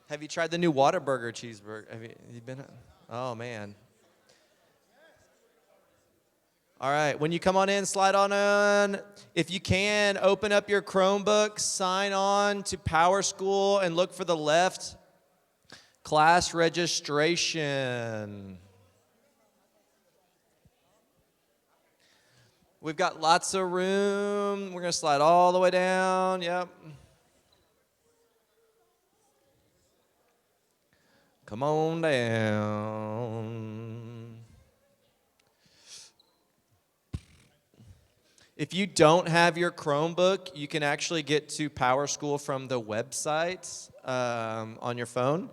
Have you tried the new Whataburger cheeseburger? Have you been? Oh, man. All right, when you come on in, slide on in. If you can, open up your Chromebook, sign on to Power School, and look for the left class registration. We've got lots of room. We're going to slide all the way down. Yep. Come on down. If you don't have your Chromebook, you can actually get to Power School from the website on your phone.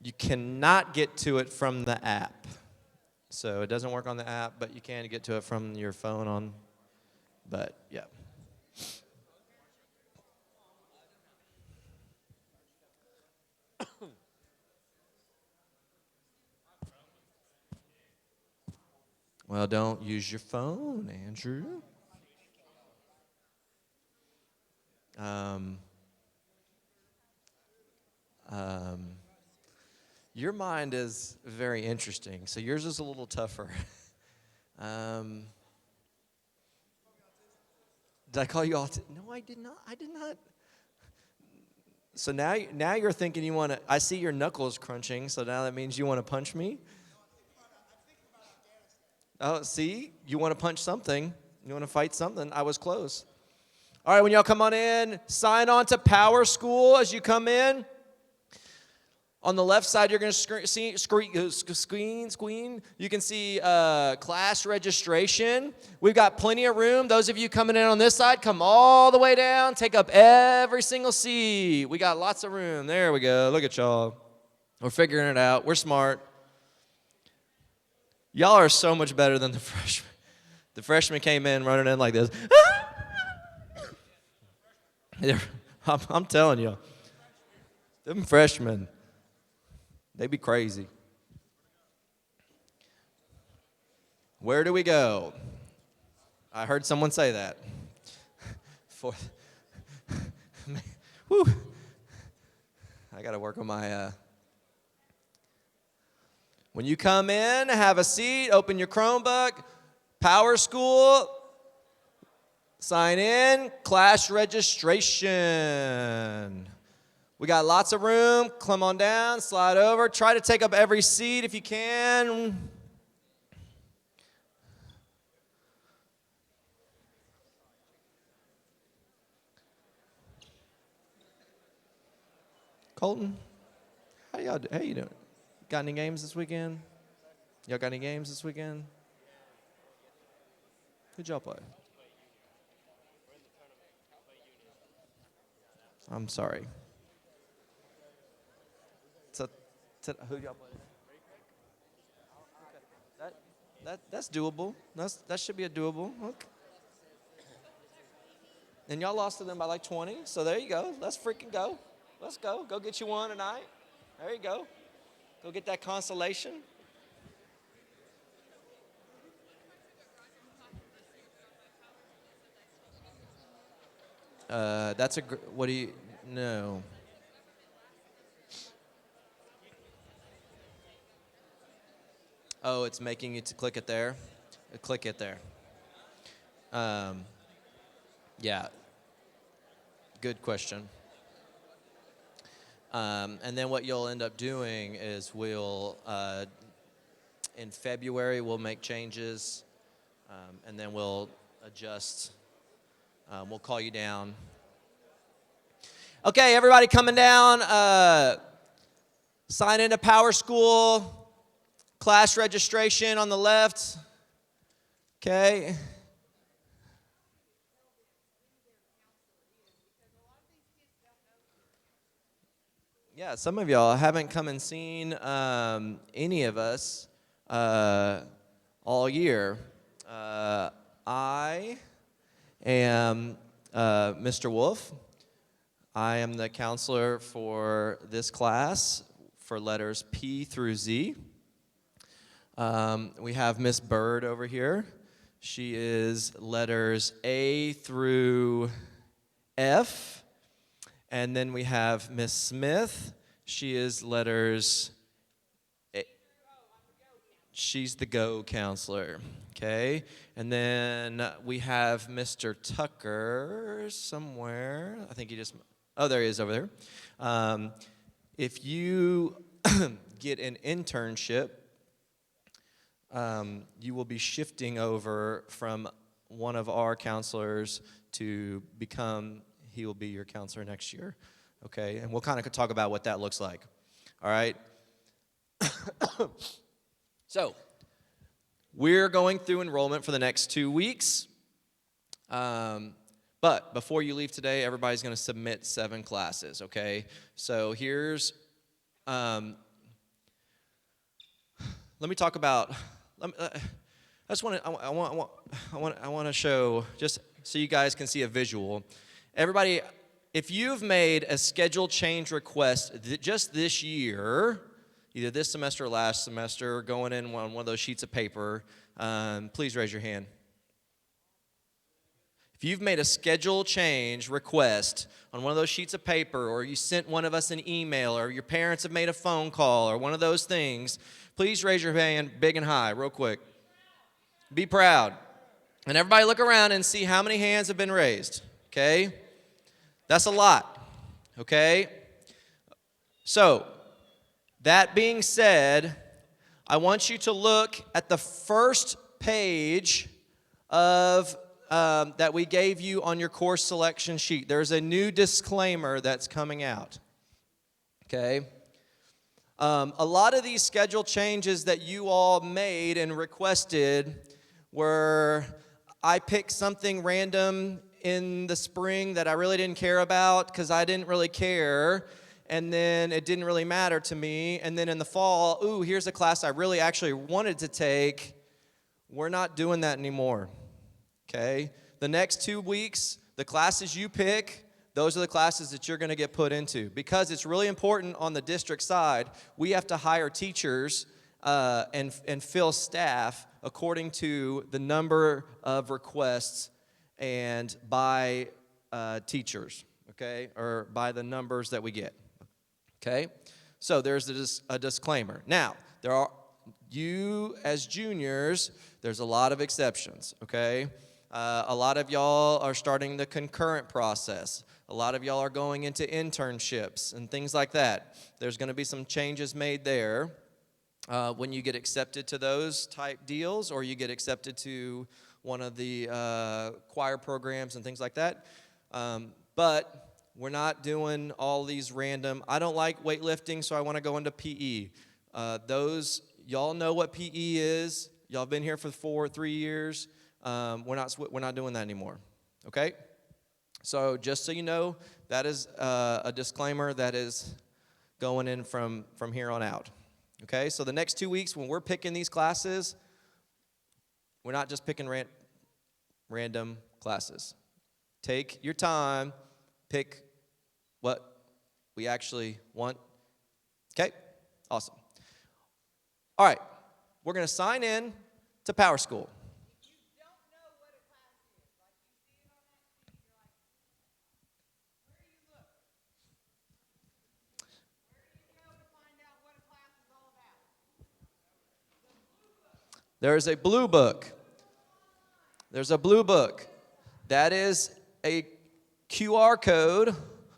You cannot get to it from the app. So it doesn't work on the app, but you can get to it from your phone on, but yeah. Well, don't use your phone, Andrew. Your mind is very interesting, so yours is a little tougher. Did I call you autistic? No, I did not. I did not. So now you're thinking you want to. I see your knuckles crunching, so now that means you want to punch me. Oh, see, you want to punch something. You want to fight something. I was close. All right, when y'all come on in, sign on to Power School as you come in. On the left side, you're going to screen. You can see class registration. We've got plenty of room. Those of you coming in on this side, come all the way down. Take up every single seat. We got lots of room. There we go. Look at y'all. We're figuring it out. We're smart. Y'all are so much better than the freshmen. The freshmen came in running in like this. I'm telling you, them freshmen, they be crazy. Where do we go? I heard someone say that. Whew. I got to work on my... When you come in, have a seat, open your Chromebook, Power School, sign in, class registration. We got lots of room. Come on down, slide over. Try to take up every seat if you can. Colton, how you doing? Got any games this weekend? Y'all got any games this weekend? Who'd y'all play? I'm sorry. Who'd y'all play? That's doable. That should be a doable. Okay. And y'all lost to them by like 20, so there you go. Let's freaking go. Let's go. Go get you one tonight. There you go. Go get that consolation. What do you, no. Oh, it's making you to click it there? Click it there. Yeah. Good question. And then what you'll end up doing is in February, we'll make changes, and then we'll adjust. We'll call you down. Okay, everybody coming down. Sign into Power School. Class registration on the left. Okay. Yeah, some of y'all haven't come and seen any of us all year. I am Mr. Wolf. I am the counselor for this class for letters P through Z. We have Miss Bird over here. She is letters A through F. And then we have Miss Smith. She is letters. She's the go counselor. Okay. And then we have Mr. Tucker somewhere. I think he just, oh, there he is over there. If you get an internship, you will be shifting over from one of our counselors to become, he will be your counselor next year. Okay, and we'll kind of talk about what that looks like. All right. So, we're going through enrollment for the next 2 weeks. But before you leave today, everybody's going to submit 7 classes, okay? So here's, let me talk about, I just want to, I want to show, just so you guys can see a visual. Everybody, if you've made a schedule change request just this year, either this semester or last semester, going in on one of those sheets of paper, please raise your hand. If you've made a schedule change request on one of those sheets of paper, or you sent one of us an email, or your parents have made a phone call, or one of those things, please raise your hand big and high real quick. Be proud. And everybody look around and see how many hands have been raised, okay? That's a lot, okay? So, that being said, I want you to look at the first page of that we gave you on your course selection sheet. There's a new disclaimer that's coming out. Okay? A lot of these schedule changes that you all made and requested were, I picked something random in the spring that I really didn't care about because I didn't really care, and then it didn't really matter to me, and then in the fall, ooh, here's a class I really actually wanted to take. We're not doing that anymore. Okay, the next 2 weeks, the classes you pick, those are the classes that you're going to get put into. Because it's really important on the district side, we have to hire teachers and fill staff according to the number of requests and by teachers, okay, or by the numbers that we get. Okay, so there's a disclaimer. Now, there are, you as juniors, there's a lot of exceptions, okay? A lot of y'all are starting the concurrent process. A lot of y'all are going into internships and things like that. There's going to be some changes made there when you get accepted to those type deals, or you get accepted to one of the choir programs and things like that. But we're not doing all these random, I don't like weightlifting, so I want to go into PE. Y'all know what PE is. Y'all been here for 3 years. We're not doing that anymore, okay? So just so you know, that is a disclaimer that is going in from here on out, okay? So the next 2 weeks when we're picking these classes, we're not just picking random classes. Take your time, pick what we actually want, okay? Awesome. All right, we're going to sign in to Power School. There's a blue book. There's a blue book. That is a QR code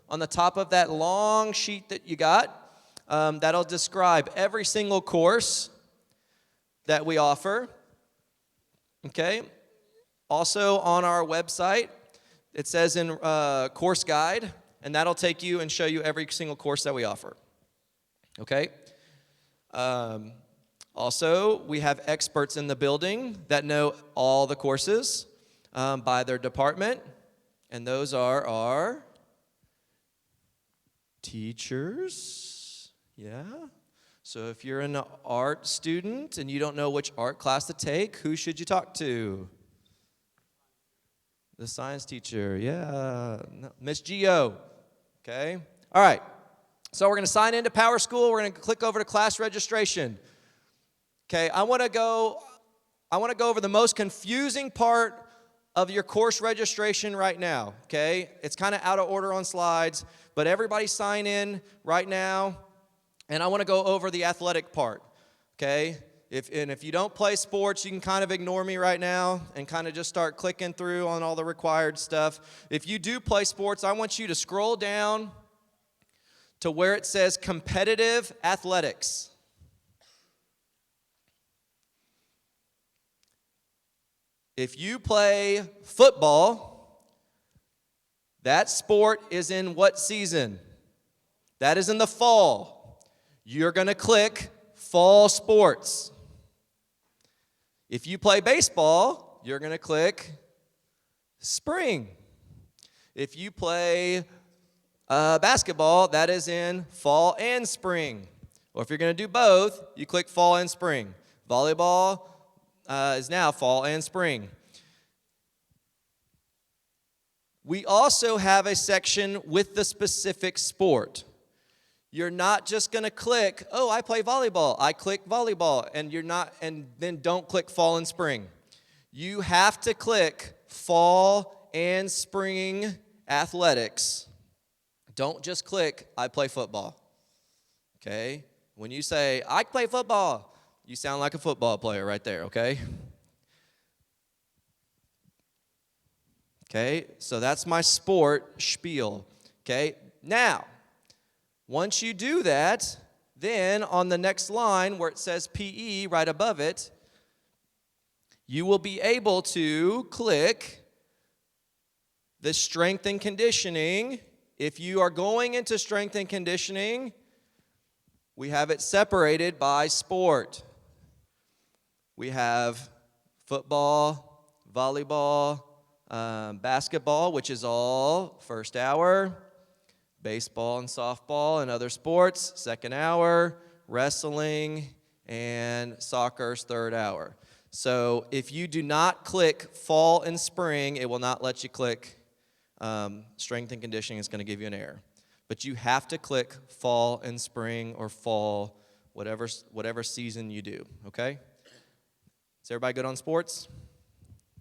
on the top of that long sheet that you got. That'll describe every single course that we offer. Okay? Also on our website, it says in course guide, and that'll take you and show you every single course that we offer. Okay? Also, we have experts in the building that know all the courses by their department, and those are our teachers. Yeah. So if you're an art student and you don't know which art class to take, who should you talk to? The science teacher. Yeah. No, Miss Gio. Okay. All right. So we're going to sign into Power School. We're going to click over to class registration. Okay, I want to go over the most confusing part of your course registration right now, okay? It's kind of out of order on slides, but everybody sign in right now, and I want to go over the athletic part, okay? If you don't play sports, you can kind of ignore me right now and kind of just start clicking through on all the required stuff. If you do play sports, I want you to scroll down to where it says competitive athletics. If you play football, that sport is in what season? That is in the fall. You're going to click fall sports. If you play baseball, you're going to click spring. If you play basketball, that is in fall and spring. Or if you're going to do both, you click fall and spring. Volleyball is now fall and spring. We also have a section with the specific sport. You're not just going to click, oh, I play volleyball. I click volleyball, and then don't click fall and spring. You have to click fall and spring athletics. Don't just click, I play football. Okay? When you say, I play football, you sound like a football player right there, okay? Okay, so that's my sport spiel. Okay, now, once you do that, then on the next line where it says PE right above it, you will be able to click the strength and conditioning. If you are going into strength and conditioning, we have it separated by sport. We have football, volleyball, basketball, which is all first hour, baseball and softball and other sports, second hour, wrestling, and soccer's third hour. So if you do not click fall and spring, it will not let you click strength and conditioning. It's going to give you an error. But you have to click fall and spring or fall, whatever season you do, okay? Is everybody good on sports?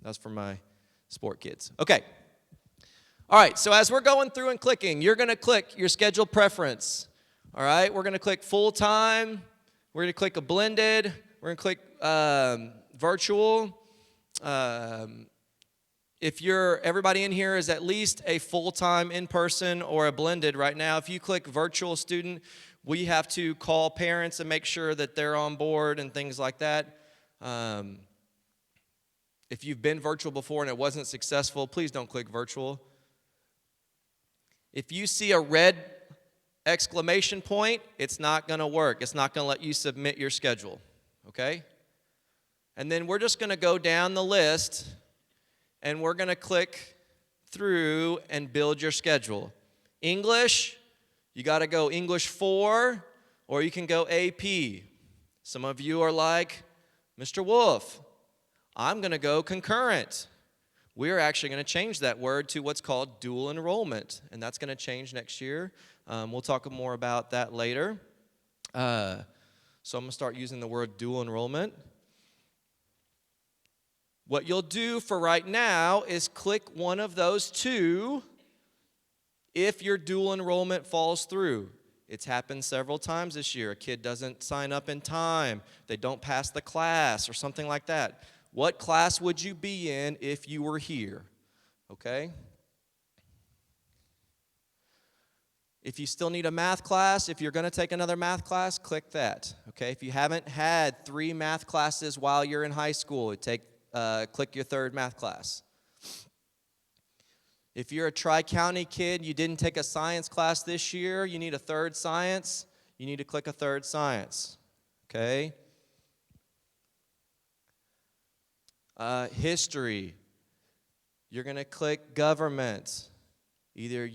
That's for my sport kids. Okay. All right, so as we're going through and clicking, you're going to click your schedule preference. All right, we're going to click full-time. We're going to click a blended. We're going to click virtual. If everybody in here is at least a full-time in-person or a blended right now, if you click virtual student, we have to call parents and make sure that they're on board and things like that. If you've been virtual before and it wasn't successful, please don't click virtual. If you see a red exclamation point, it's not going to work. It's not going to let you submit your schedule, okay? And then we're just going to go down the list, and we're going to click through and build your schedule. English, you got to go English 4, or you can go AP. Some of you are like, Mr. Wolf, I'm going to go concurrent. We're actually going to change that word to what's called dual enrollment, and that's going to change next year. We'll talk more about that later. So I'm going to start using the word dual enrollment. What you'll do for right now is click one of those two if your dual enrollment falls through. It's happened several times this year. A kid doesn't sign up in time. They don't pass the class or something like that. What class would you be in if you were here? Okay? If you still need a math class, if you're going to take another math class, click that. Okay? If you haven't had 3 math classes while you're in high school, click your 3rd math class. If you're a Tri-County kid, you didn't take a science class this year, you need a 3rd science, you need to click a 3rd science. Okay? History. You're going to click government, either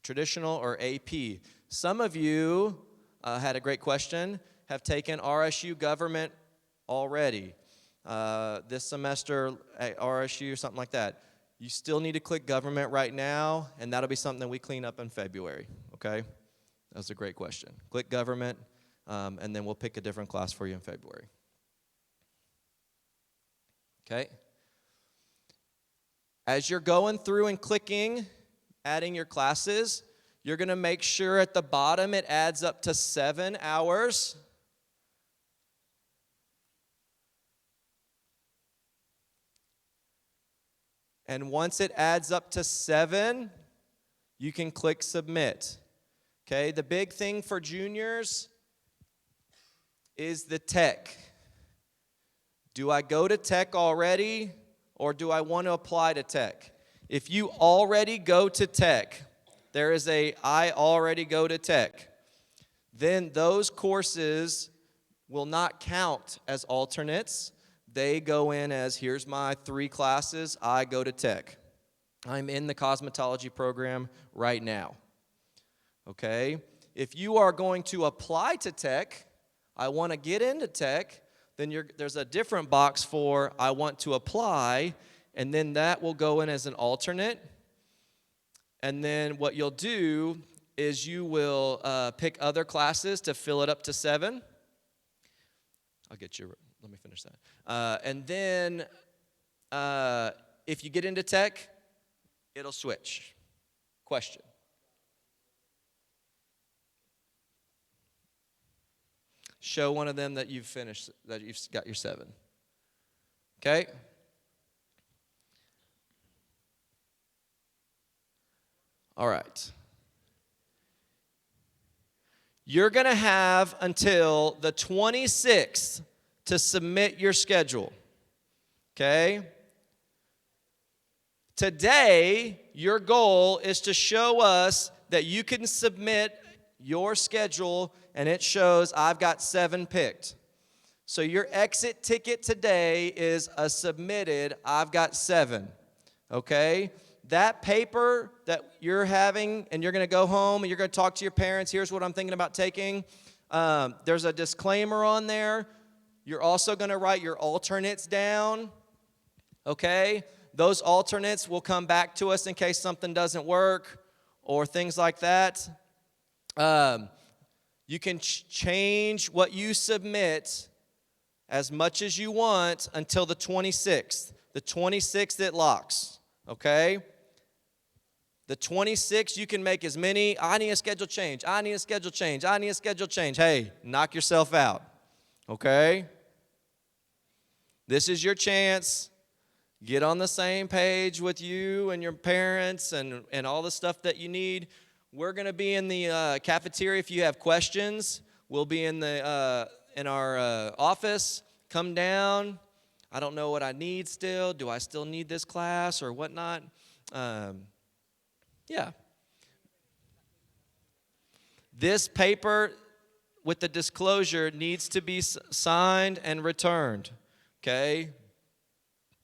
traditional or AP. Some of you had a great question, have taken RSU government already. This semester at RSU or something like that. You still need to click government right now, and that'll be something that we clean up in February, okay? That's a great question. Click government, and then we'll pick a different class for you in February. Okay? As you're going through and clicking, adding your classes, you're going to make sure at the bottom it adds up to 7 hours. And once it adds up to 7, you can click submit. Okay, the big thing for juniors is the tech. Do I go to tech already, or do I want to apply to tech? If you already go to tech, there is a I already go to tech. Then those courses will not count as alternates. They go in as, here's my 3 classes, I go to tech. I'm in the cosmetology program right now. Okay? If you are going to apply to tech, I want to get into tech, then there's a different box for I want to apply, and then that will go in as an alternate. And then what you'll do is you will pick other classes to fill it up to 7. Let me finish that. And then if you get into tech, it'll switch. Question. Show one of them that you've finished, that you've got your 7. Okay? All right. You're going to have until the 26th to submit your schedule. Okay? Today, your goal is to show us that you can submit your schedule and it shows I've got 7 picked. So your exit ticket today is a submitted, I've got 7. Okay? That paper that you're having and you're going to go home and you're going to talk to your parents, here's what I'm thinking about taking. There's a disclaimer on there. You're also going to write your alternates down. Okay? Those alternates will come back to us in case something doesn't work or things like that. You can change what you submit as much as you want until the 26th. The 26th it locks, okay? The 26th you can make as many, I need a schedule change, I need a schedule change, I need a schedule change. Hey, knock yourself out, okay? This is your chance. Get on the same page with you and your parents and all the stuff that you need. We're going to be in the cafeteria if you have questions. We'll be in our office. Come down. I don't know what I need still. Do I still need this class or whatnot? Yeah. This paper with the disclosure needs to be signed and returned. Okay?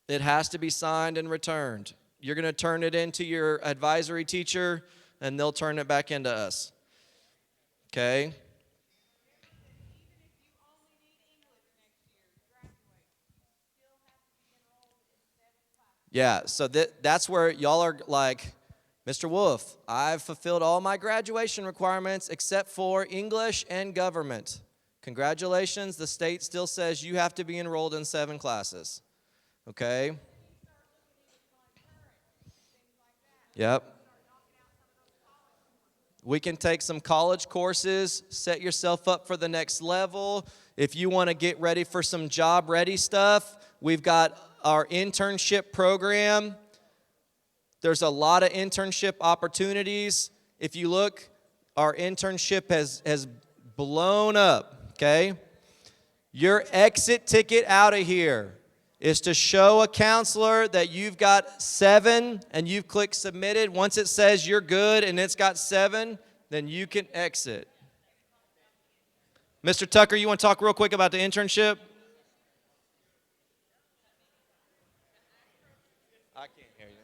It has to be signed and returned. You're going to turn it into your advisory teacher, and they'll turn it back into us. Okay? Yeah, so that's where y'all are like, Mr. Wolf, I've fulfilled all my graduation requirements except for English and government. Congratulations, the state still says you have to be enrolled in 7 classes. Okay? Yep. We can take some college courses, set yourself up for the next level. If you want to get ready for some job-ready stuff, we've got our internship program. There's a lot of internship opportunities. If you look, our internship has blown up, okay? Your exit ticket out of here is to show a counselor that you've got 7 and you've clicked submitted. Once it says you're good and it's got 7, then you can exit. Mr. Tucker, you want to talk real quick about the internship? I can't hear you.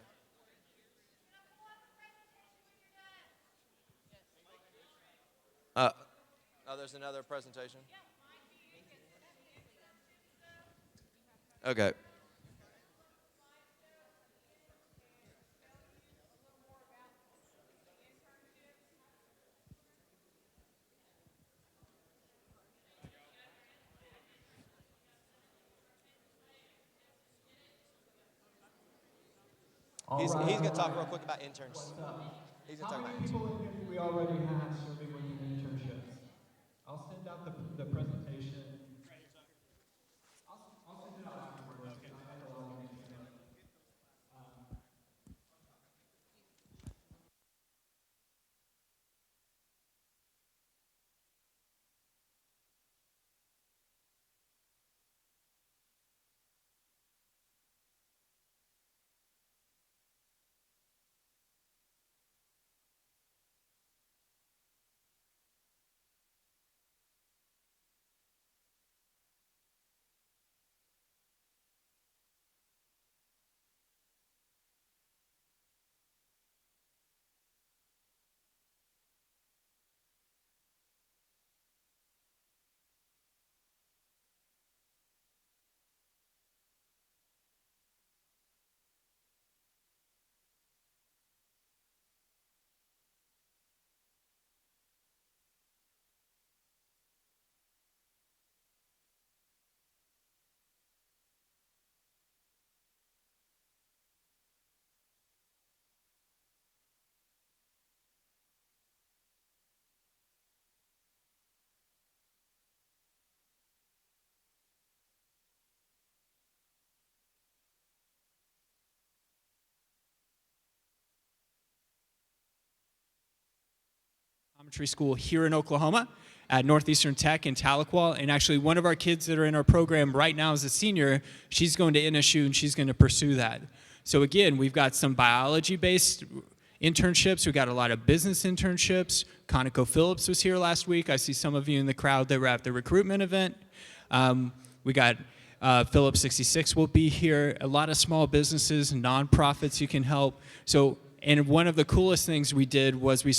There's another presentation? Okay. He's going to talk real quick about interns. He's going to talk about interns. How many people in here do we already have serving with the internships? I'll send out the presentation. I'll send it out afterwards because I have a lot of names today. Optometry school here in Oklahoma at Northeastern Tech in Tahlequah. And actually one of our kids that are in our program right now is a senior. She's going to NSU and she's going to pursue that. So again, we've got some biology-based internships. We've got a lot of business internships. ConocoPhillips was here last week. I see some of you in the crowd that were at the recruitment event. We got Phillips 66 will be here. A lot of small businesses and nonprofits you can help. So, and one of the coolest things we did was we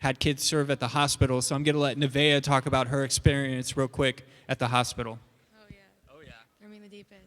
had kids serve at the hospital. So I'm going to let Nevaeh talk about her experience real quick at the hospital. Oh, yeah. Oh, yeah. I'm in the deep end.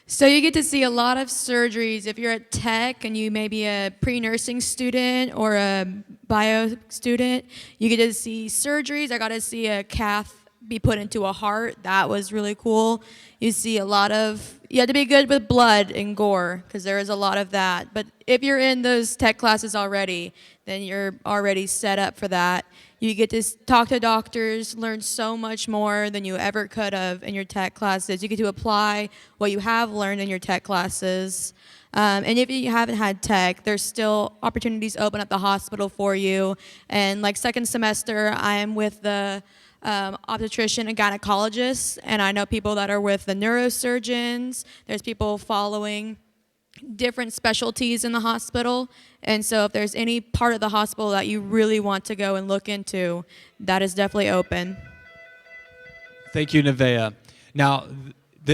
So you get to see a lot of surgeries. If you're at tech and you may be a pre-nursing student or a bio student, you get to see surgeries. I got to see a cath be put into a heart. That was really cool. You see a lot of, you have to be good with blood and gore because there is a lot of that. But if you're in those tech classes already, then you're already set up for that. You get to talk to doctors, learn so much more than you ever could have in your tech classes. You get to apply what you have learned in your tech classes. And if you haven't had tech, there's still opportunities open at the hospital for you. And like second semester, I am with the obstetrician and gynecologist, and I know people that are with the neurosurgeons. There's people following different specialties in the hospital, and so if there's any part of the hospital that you really want to go and look into, that is definitely open. Thank you, Nevaeh. Now,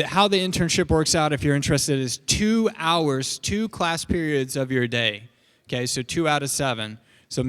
how the internship works out, if you're interested, is 2 hours, 2 class periods of your day. Okay, so 2 out of 7. So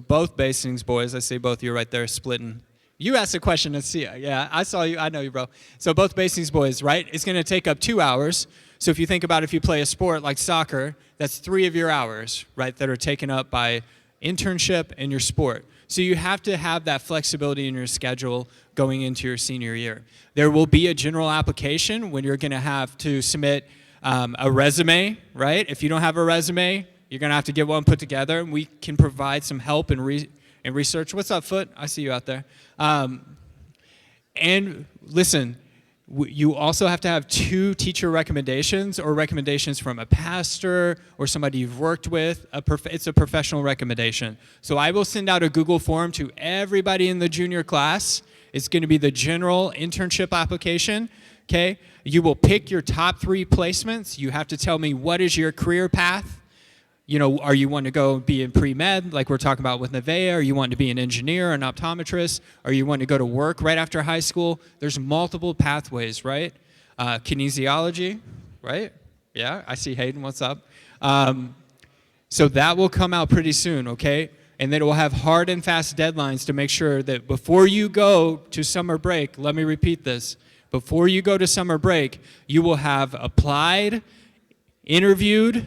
both Basings boys, I see both of you right there splitting. You asked a question, let's see. Yeah, I saw you, I know you, bro. So both Basings boys, right? It's gonna take up 2 hours. So if you think about if you play a sport like soccer, that's 3 of your hours, right, that are taken up by internship and your sport. So you have to have that flexibility in your schedule going into your senior year. There will be a general application when you're gonna have to submit a resume, right? If you don't have a resume, you're gonna have to get one put together, and we can provide some help and research. What's up, Foot? I see you out there. And listen, you also have to have 2 teacher recommendations or recommendations from a pastor or somebody you've worked with. It's a professional recommendation. So I will send out a Google form to everybody in the junior class. It's going to be the general internship application. Okay? You will pick your top 3 placements. You have to tell me what is your career path. You know, are you wanting to go be in pre-med, like we're talking about with Nevaeh? Are you wanting to be an engineer, an optometrist? Are you wanting to go to work right after high school? There's multiple pathways, right? Kinesiology, right? Yeah, I see Hayden, what's up? So that will come out pretty soon, okay? And then it will have hard and fast deadlines to make sure that before you go to summer break, let me repeat this, before you go to summer break, you will have applied, interviewed,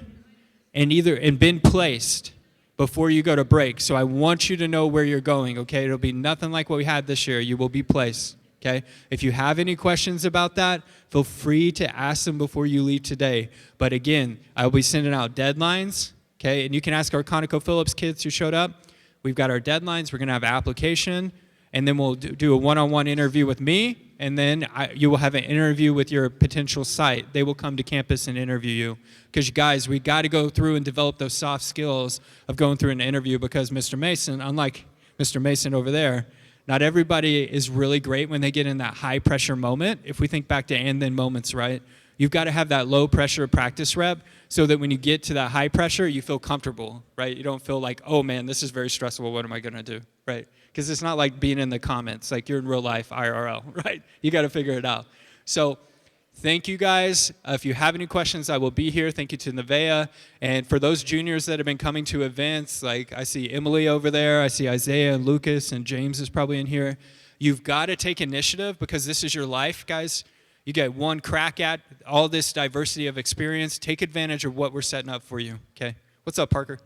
and been placed before you go to break. So I want you to know where you're going, okay? It'll be nothing like what we had this year. You will be placed, Okay? If you have any questions about that, feel free to ask them before you leave today. But again, I'll be sending out deadlines, okay? And you can ask our ConocoPhillips kids who showed up. We've got our deadlines. We're going to have application, and then we'll do a one-on-one interview with me, and then you will have an interview with your potential site. They will come to campus and interview you. Because, guys, we got to go through and develop those soft skills of going through an interview, because Mr. Mason, unlike Mr. Mason over there, not everybody is really great when they get in that high-pressure moment. If we think back to and then moments, right? You've got to have that low-pressure practice rep so that when you get to that high pressure, you feel comfortable, right? You don't feel like, oh, man, this is very stressful. What am I going to do, right? Because it's not like being in the comments. Like you're in real life, IRL, right? You got to figure it out. So thank you, guys. If you have any questions, I will be here. Thank you to Nevaeh. And for those juniors that have been coming to events, like I see Emily over there. I see Isaiah and Lucas, and James is probably in here. You've got to take initiative, because this is your life, guys. You get one crack at all this diversity of experience. Take advantage of what we're setting up for you, okay? What's up, Parker?